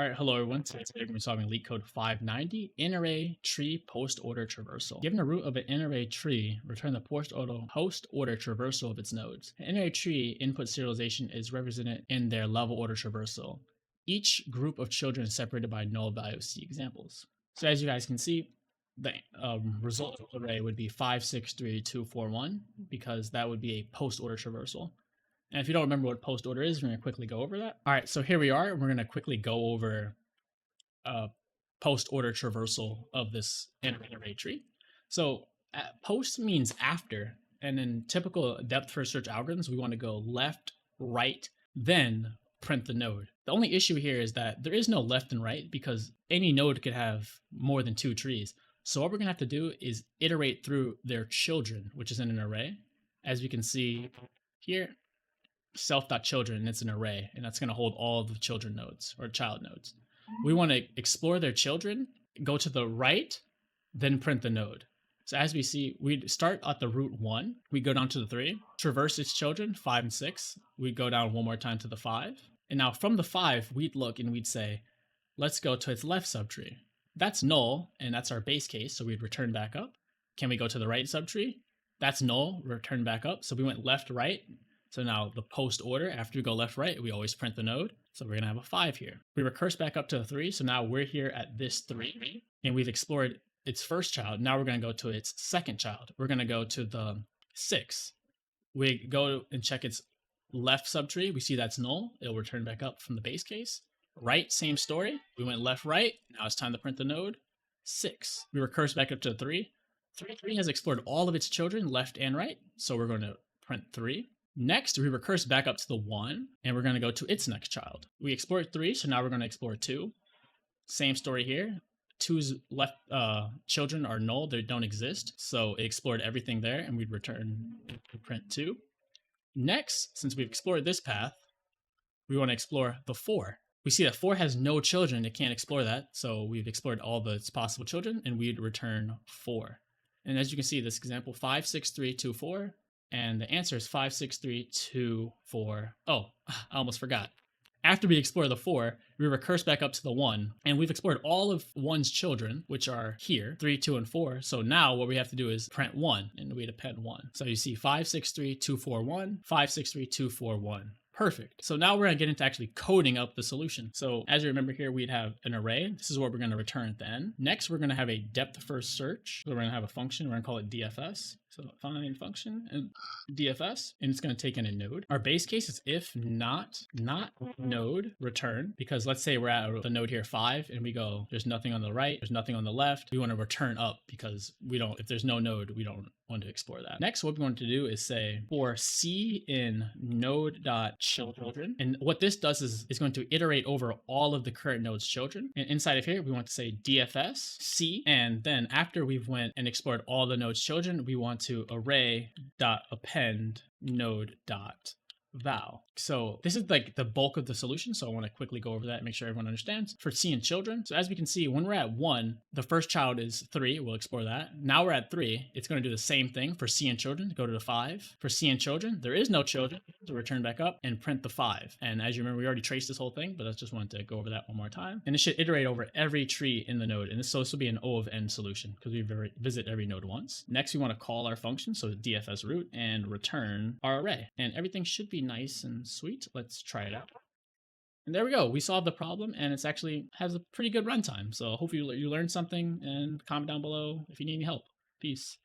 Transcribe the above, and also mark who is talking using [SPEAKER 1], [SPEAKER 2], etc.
[SPEAKER 1] All right, hello everyone. Today we're going to be solving LeetCode 590, N-ary Tree Postorder Traversal. Given the root of an N-ary tree, return the post-order traversal of its nodes. An N-ary tree input serialization is represented in their level order traversal. Each group of children is separated by null values. See examples. So as you guys can see, the result of the array would be 5, 6, 3, 2, 4, 1, because that would be a post-order traversal. And if you don't remember what post order is, we're going to quickly go over that. All right, so here we are. We're going to quickly go over post order traversal of this N-ary tree. So post means after, and in typical depth first search algorithms, we want to go left, right, then print the node. The only issue here is that there is no left and right because any node could have more than two trees. So what we're going to have to do is iterate through their children, which is in an array. As we can see here, self.children, it's an array, and that's going to hold all of the children nodes or child nodes. We want to explore their children, go to the right, then print the node. So as we see, we start at the root 1, we go down to the 3, traverse its children, 5 and 6, we go down one more time to the 5, and now from the 5, we'd look and we'd say, let's go to its left subtree. That's null, and that's our base case, so we'd return back up. Can we go to the right subtree? That's null, return back up, so we went left, right. So now the post order, after we go left, right, we always print the node. So we're going to have a 5 here. We recurse back up to a 3. So now we're here at this 3, and we've explored its first child. Now we're going to go to its second child. We're going to go to the 6. We go and check its left subtree. We see that's null. It'll return back up from the base case. Right, same story. We went left, right. Now it's time to print the node. 6. We recurse back up to 3. 3 has explored all of its children, left and right. So we're going to print 3. Next, we recurse back up to the 1, and we're going to go to its next child. We explored 3, so now we're going to explore 2. Same story here. 2's left children are null, they don't exist, so it explored everything there, and we'd return print 2. Next, since we've explored this path, we want to explore the 4. We see that 4 has no children, it can't explore that, so we've explored all the possible children, and we'd return 4. And as you can see, this example, 5, 6, 3, 2, 4. And the answer is 5, 6, 3, 2, 4. Oh, I almost forgot. After we explore the 4, we recurse back up to the 1, and we've explored all of 1's children, which are here, 3, 2, and 4. So now what we have to do is print 1, and we append 1. So you see 5, 6, 3, 2, 4, 1, 5, 6, 3, 2, 4, 1. Perfect. So now we're going to get into actually coding up the solution. So as you remember here, we'd have an array. This is what we're going to return at the end. Next, we're going to have a depth first search. So we're going to have a function. We're going to call it DFS. So find function and DFS, and it's going to take in a node. Our base case is if not node return, because let's say we're at the node here 5 and we go, there's nothing on the right, there's nothing on the left. We want to return up because if there's no node, we don't want to explore that. Next, what we want to do is say for C in node.children. And what this does is it's going to iterate over all of the current node's children. And inside of here, we want to say DFS C. And then after we've went and explored all the node's children, we want to array.append node.val. So this is like the bulk of the solution. So I want to quickly go over that and make sure everyone understands. For C and children, so as we can see, when we're at 1, the first child is 3. We'll explore that. Now we're at 3. It's going to do the same thing for C and children. Go to the 5. For C and children, there is no children. So return back up and print the 5. And as you remember, we already traced this whole thing, but I just wanted to go over that one more time. And it should iterate over every tree in the node. And this will be an O of N solution because we visit every node once. Next, we want to call our function, so DFS root, and return our array. And everything should be nice and sweet. Let's try it out. And there we go. We solved the problem, and it's actually has a pretty good runtime. So hopefully you learned something, and comment down below if you need any help. Peace.